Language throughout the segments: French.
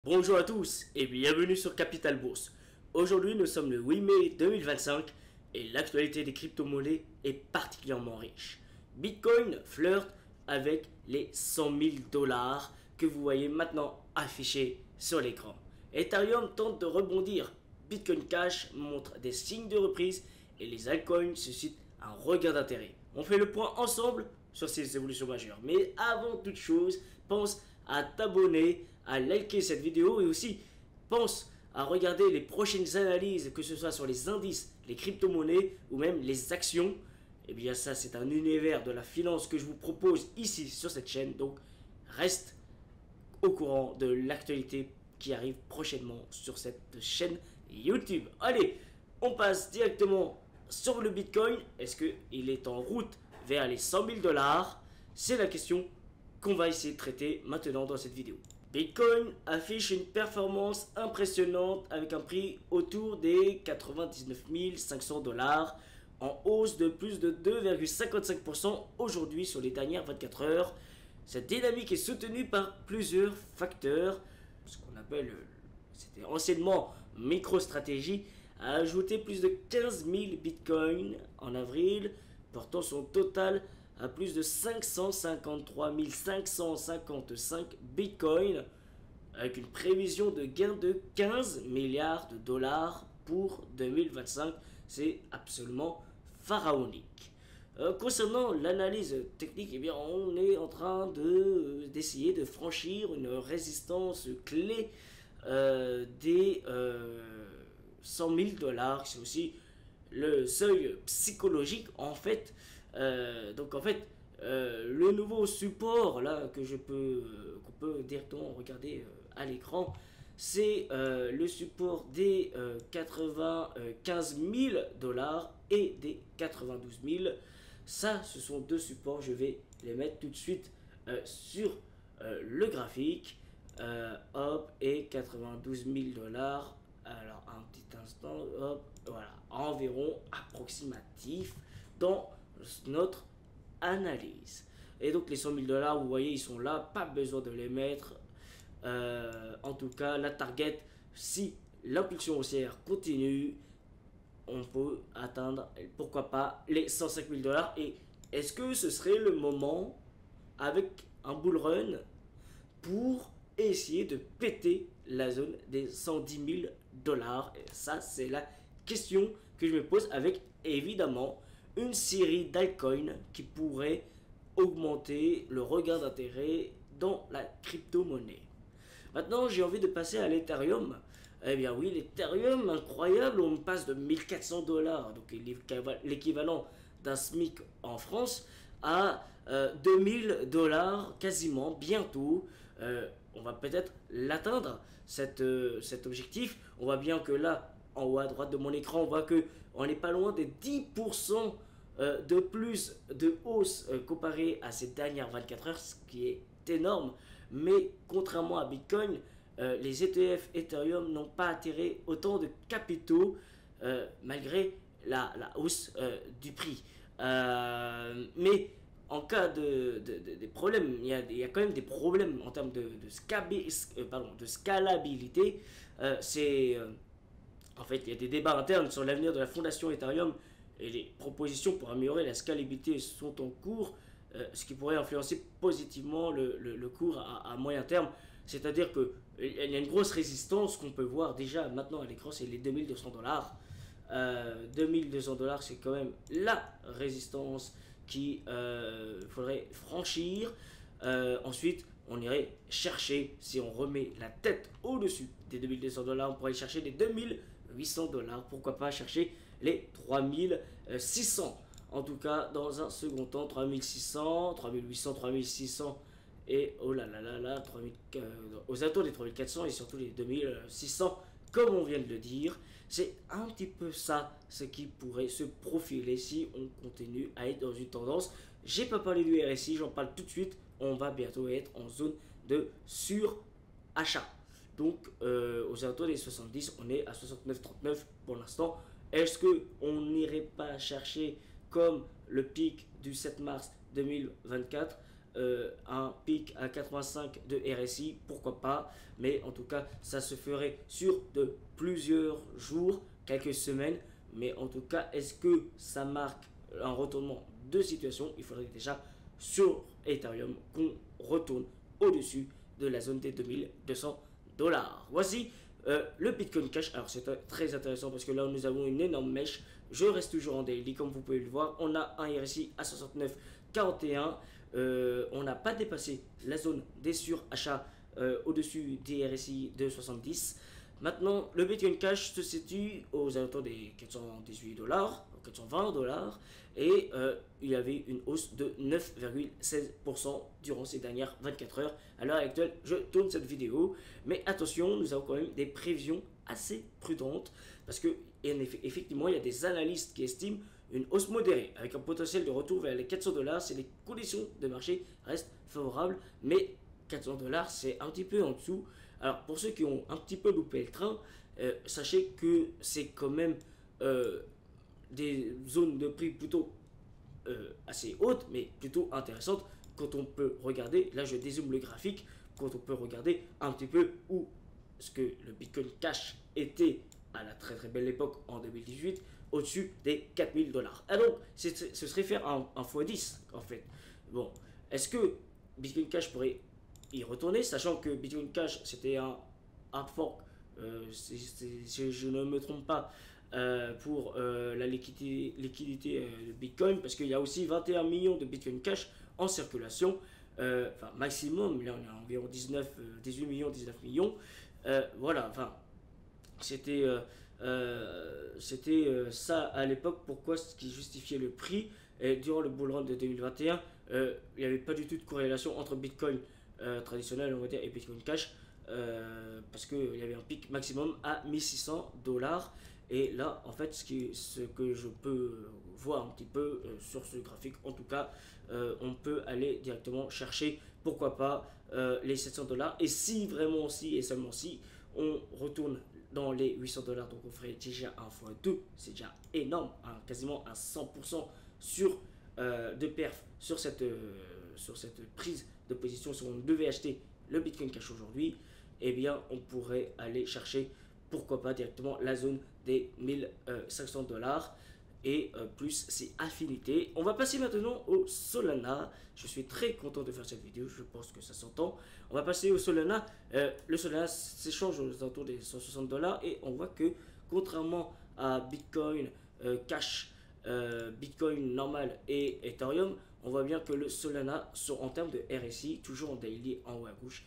Bonjour à tous et bienvenue sur Capital Bourse. Aujourd'hui nous sommes le 8 mai 2025 et l'actualité des crypto-monnaies est particulièrement riche. Bitcoin flirte avec les 100 000 dollars que vous voyez maintenant affichés sur l'écran. Ethereum tente de rebondir. Bitcoin Cash montre des signes de reprise et les altcoins suscitent un regain d'intérêt. On fait le point ensemble sur ces évolutions majeures. Mais avant toute chose, pense à t'abonner, à liker cette vidéo et aussi pense à regarder les prochaines analyses, que ce soit sur les indices, les crypto-monnaies ou même les actions. Et bien ça, c'est un univers de la finance que je vous propose ici sur cette chaîne. Donc reste au courant de l'actualité qui arrive prochainement sur cette chaîne YouTube. Allez, on passe directement sur le Bitcoin. Est-ce qu'il est en route vers les 100 000 dollars? C'est la question qu'on va essayer de traiter maintenant dans cette vidéo. Bitcoin affiche une performance impressionnante avec un prix autour des 99 500 dollars, en hausse de plus de 2,55% aujourd'hui sur les dernières 24 heures. Cette dynamique est soutenue par plusieurs facteurs, ce qu'on appelle, c'était anciennement MicroStrategy, a ajouté plus de 15 000 bitcoins en avril, portant son total à plus de 553 555 bitcoins, avec une prévision de gain de 15 milliards de dollars pour 2025. C'est absolument pharaonique. Concernant l'analyse technique, eh bien, on est en train d'essayer de franchir une résistance clé des 100 000 dollars. C'est aussi le seuil psychologique en fait. Donc en fait, le nouveau support là qu'on peut directement regarder à l'écran, c'est le support des 95 000 dollars et des 92 000. Ça, ce sont deux supports. Je vais les mettre tout de suite sur le graphique. Hop, et 92 000 dollars. Alors, un petit instant, hop, voilà, environ approximatif dans notre analyse. Et donc, les 100 000 dollars, vous voyez, ils sont là, pas besoin de les mettre. En tout cas, la target, si l'impulsion haussière continue, on peut atteindre, pourquoi pas, les 105 000 dollars. Et est-ce que ce serait le moment, avec un bull run, pour essayer de péter la zone des 110 000 dollars? Et ça, c'est la question que je me pose, avec évidemment une série d'altcoins qui pourraient augmenter le regain d'intérêt dans la crypto-monnaie. Maintenant, j'ai envie de passer à l'Ethereum. Eh bien oui, l'Ethereum, incroyable, on passe de 1400 dollars, donc l'équivalent d'un SMIC en France, à 2000 dollars quasiment bientôt. On va peut-être l'atteindre, cet objectif. On voit bien que là, en haut à droite de mon écran, on voit que on n'est pas loin des 10% de plus de hausse comparé à ces dernières 24 heures, ce qui est énorme. Mais contrairement à Bitcoin, les ETF Ethereum n'ont pas attiré autant de capitaux malgré la hausse du prix. Mais en cas de problèmes, il y a quand même des problèmes en termes de scalabilité. En fait, il y a des débats internes sur l'avenir de la fondation Ethereum et les propositions pour améliorer la scalabilité sont en cours, ce qui pourrait influencer positivement le cours à moyen terme. C'est-à-dire qu'il y a une grosse résistance qu'on peut voir déjà maintenant à l'écran, c'est les 2200 dollars. 2200 dollars, c'est quand même la résistance qu'il faudrait franchir. Ensuite, on irait chercher, si on remet la tête au-dessus des 2200 dollars, on pourrait chercher les 2800 dollars. Pourquoi pas chercher les 3600. En tout cas, dans un second temps, 3600, 3800, 3600 et oh là là là là, aux alentours des 3400 et surtout les 2600. Comme on vient de le dire, c'est un petit peu ça ce qui pourrait se profiler si on continue à être dans une tendance. J'ai pas parlé du RSI, j'en parle tout de suite. On va bientôt être en zone de surachat. Donc aux alentours des 70, on est à 69,39 pour l'instant. Est-ce qu'on n'irait pas chercher comme le pic du 7 mars 2024 un pic à 85 de RSI, pourquoi pas, mais en tout cas ça se ferait sur de plusieurs jours, quelques semaines, mais en tout cas est-ce que ça marque un retournement de situation? Il faudrait déjà sur Ethereum qu'on retourne au-dessus de la zone des 2200 $. Voici le Bitcoin Cash. Alors c'est très intéressant parce que là nous avons une énorme mèche. Je reste toujours en daily comme vous pouvez le voir. On a un RSI à 69,41. On n'a pas dépassé la zone des surachats au-dessus des RSI de 70. Maintenant, le Bitcoin Cash se situe aux alentours des 418 $, 420 $, et il y avait une hausse de 9,16% durant ces dernières 24 heures. À l'heure actuelle, je tourne cette vidéo, mais attention, nous avons quand même des prévisions assez prudentes, parce que effectivement, il y a des analystes qui estiment une hausse modérée, avec un potentiel de retour vers les 400 $ si les conditions de marché restent favorables, mais 400 $, c'est un petit peu en dessous. Alors, pour ceux qui ont un petit peu loupé le train, sachez que c'est quand même des zones de prix plutôt assez hautes, mais plutôt intéressantes quand on peut regarder, là je dézoome le graphique, quand on peut regarder un petit peu où ce que le Bitcoin Cash était à la très belle époque en 2018, au-dessus des 4000 $. Ah donc, ce serait faire un x10 en fait. Bon, est-ce que Bitcoin Cash pourrait y retourner, sachant que Bitcoin Cash c'était un hard fork, si je ne me trompe pas, pour la liquidité de Bitcoin, parce qu'il y a aussi 21 millions de Bitcoin Cash en circulation, enfin maximum, là on est à environ 18 millions, 19 millions, voilà, enfin c'était ça à l'époque, pourquoi ce qui justifiait le prix. Et durant le bull run de 2021, il n'y avait pas du tout de corrélation entre Bitcoin traditionnel, on va dire, et Bitcoin Cash, parce qu'il y avait un pic maximum à 1600 $. Et là, en fait, ce que je peux voir un petit peu sur ce graphique, en tout cas, on peut aller directement chercher, pourquoi pas, les 700 $. Et si vraiment, si et seulement si, on retourne dans les 800 $, donc on ferait déjà un x2, c'est déjà énorme, hein, quasiment un 100% sur, de perf sur cette prise de position. Si on devait acheter le Bitcoin Cash aujourd'hui, eh bien, on pourrait aller chercher, pourquoi pas, directement la zone des 1500 $ et plus ses affinités. On va passer maintenant au Solana. Je suis très content de faire cette vidéo, je pense que ça s'entend. On va passer au Solana. Le Solana s'échange aux alentours des 160 $ et on voit que contrairement à Bitcoin Cash, Bitcoin normal et Ethereum, on voit bien que le Solana, en termes de RSI, toujours en daily en haut à gauche,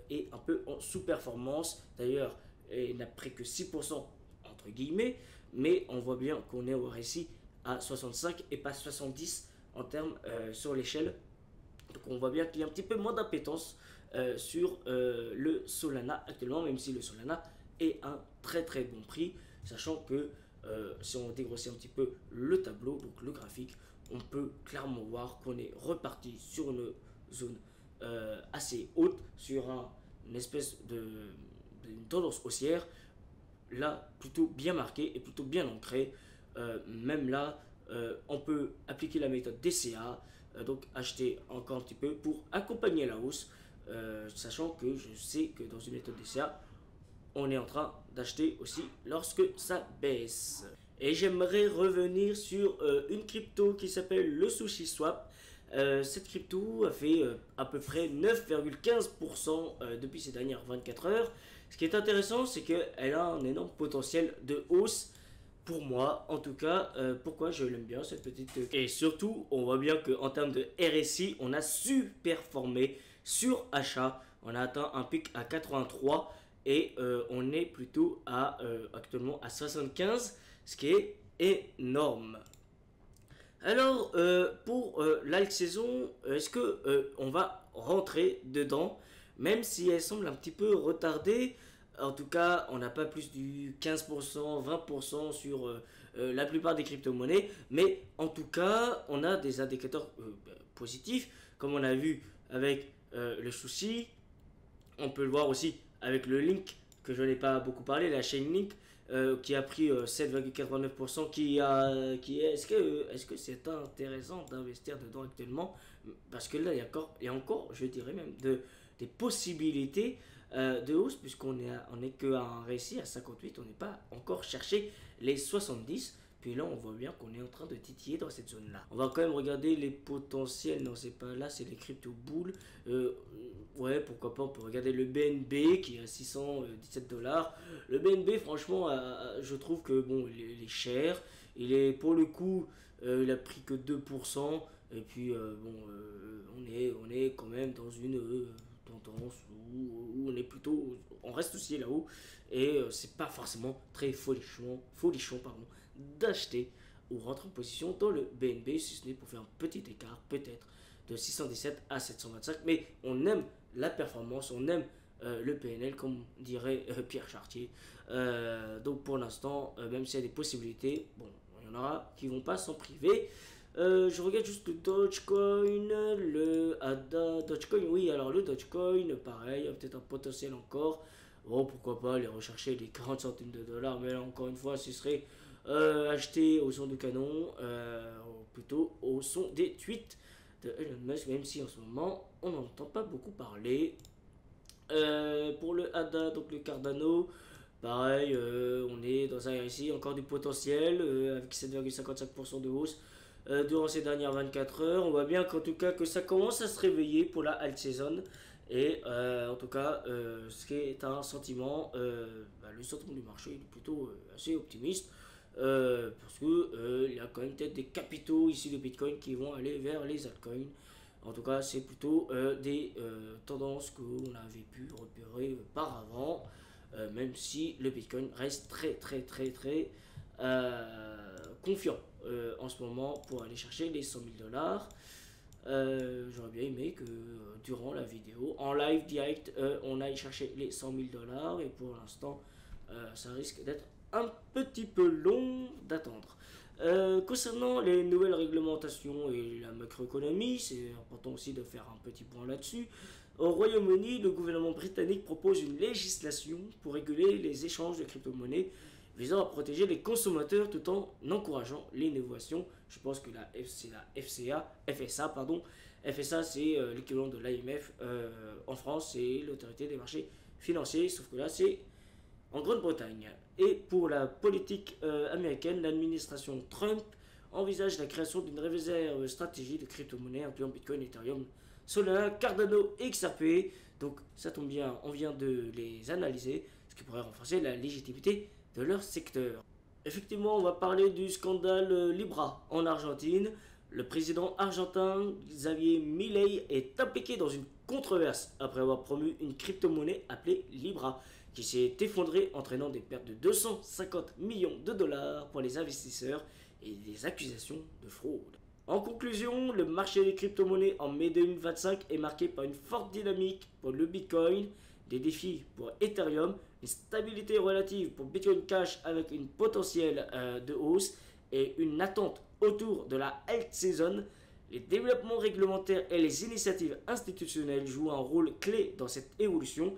est un peu en sous-performance. D'ailleurs, il n'a pris que 6% entre guillemets, mais on voit bien qu'on est au RSI à 65 et pas 70 en termes sur l'échelle. Donc on voit bien qu'il y a un petit peu moins d'appétence sur le Solana actuellement, même si le Solana est un très bon prix, sachant que si on dégrossit un petit peu le tableau, donc le graphique, on peut clairement voir qu'on est reparti sur une zone assez haute, sur une espèce d'une tendance haussière, là plutôt bien marquée et plutôt bien ancrée. Même là, on peut appliquer la méthode DCA, donc acheter encore un petit peu pour accompagner la hausse, sachant que je sais que dans une méthode DCA, on est en train d'acheter aussi lorsque ça baisse. Et j'aimerais revenir sur une crypto qui s'appelle le SushiSwap. Cette crypto a fait à peu près 9,15% depuis ces dernières 24 heures. Ce qui est intéressant, c'est qu'elle a un énorme potentiel de hausse. Pour moi, en tout cas, pourquoi je l'aime bien cette petite... Et surtout, on voit bien qu'en termes de RSI, on a superformé sur achat. On a atteint un pic à 83 et on est plutôt à actuellement à 75, ce qui est énorme. Alors, pour l'alt saison, est-ce que on va rentrer dedans, même si elle semble un petit peu retardée? En tout cas, on n'a pas plus du 15%, 20% sur la plupart des crypto-monnaies, mais en tout cas, on a des indicateurs positifs, comme on a vu avec le Sushi. On peut le voir aussi avec le Link, que je n'ai pas beaucoup parlé, la Chainlink. qui a pris 7,89%, est-ce que c'est intéressant d'investir dedans actuellement? Parce que là, il y a encore, je dirais même, des possibilités de hausse, on est qu'à un récit à 58, on n'est pas encore cherché les 70. Puis là, on voit bien qu'on est en train de titiller dans cette zone-là. On va quand même regarder les potentiels. Non, c'est pas là, c'est les crypto bulls. Ouais, pourquoi pas, on peut regarder le BNB qui est à 617 dollars. Le BNB, franchement, je trouve que bon, il est cher. Il est pour le coup, il a pris que 2%. Et puis, bon, on est quand même dans une tendance où on est plutôt, on reste aussi là-haut. Et c'est pas forcément très folichon pardon, d'acheter ou rentrer en position dans le BNB, si ce n'est pour faire un petit écart, peut-être de 617 à 725. Mais on aime la performance, on aime le PNL, comme dirait Pierre Chartier. Donc pour l'instant, même s'il y a des possibilités, bon, il y en aura qui vont pas s'en priver. Je regarde juste le Dogecoin, le ADA, Dogecoin, oui, alors le Dogecoin, pareil, il y a peut-être un potentiel encore. Bon, pourquoi pas aller rechercher les 40 centimes de dollars, mais là, encore une fois, ce serait acheter au son du canon, plutôt au son des tweets de Elon Musk, même si en ce moment, on n'entend pas beaucoup parler. Pour le ADA, donc le Cardano, pareil, on est dans un RSI, encore du potentiel, avec 7,55% de hausse durant ces dernières 24 heures. On voit bien qu'en tout cas que ça commence à se réveiller pour la alt season. Et en tout cas, ce qui est un sentiment, le sentiment du marché est plutôt assez optimiste. Parce que il y a quand même peut-être des capitaux ici de Bitcoin qui vont aller vers les altcoins. En tout cas, c'est plutôt des tendances qu'on avait pu repérer par avant, même si le Bitcoin reste très confiant en ce moment pour aller chercher les 100 000 dollars. J'aurais bien aimé que durant la vidéo, en live direct, on aille chercher les 100 000 dollars, et pour l'instant, ça risque d'être un petit peu long d'attendre. Concernant les nouvelles réglementations et la macroéconomie, c'est important aussi de faire un petit point là-dessus. Au Royaume-Uni, le gouvernement britannique propose une législation pour réguler les échanges de crypto-monnaies visant à protéger les consommateurs tout en encourageant l'innovation. Je pense que c'est la FSA, pardon. FSA, c'est l'équivalent de l'AMF en France, c'est l'autorité des marchés financiers, sauf que là, c'est en Grande-Bretagne. Et pour la politique américaine, l'administration Trump envisage la création d'une réserve stratégique de crypto-monnaies incluant Bitcoin, Ethereum, Solana, Cardano et XRP. Donc ça tombe bien, on vient de les analyser, ce qui pourrait renforcer la légitimité de leur secteur. Effectivement, on va parler du scandale Libra en Argentine. Le président argentin Xavier Milei est impliqué dans une controverse après avoir promu une crypto-monnaie appelée Libra, qui s'est effondrée, entraînant des pertes de 250 millions de dollars pour les investisseurs et des accusations de fraude. En conclusion, le marché des crypto-monnaies en mai 2025 est marqué par une forte dynamique pour le Bitcoin, des défis pour Ethereum, une stabilité relative pour Bitcoin Cash avec une potentielle de hausse et une attente autour de la alt season. Les développements réglementaires et les initiatives institutionnelles jouent un rôle clé dans cette évolution.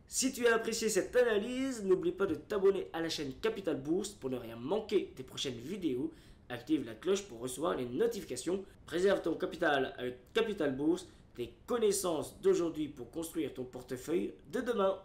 Si tu as apprécié cette analyse, n'oublie pas de t'abonner à la chaîne Capital Boost pour ne rien manquer des prochaines vidéos. Active la cloche pour recevoir les notifications. Préserve ton capital avec Capital Boost, tes connaissances d'aujourd'hui pour construire ton portefeuille de demain.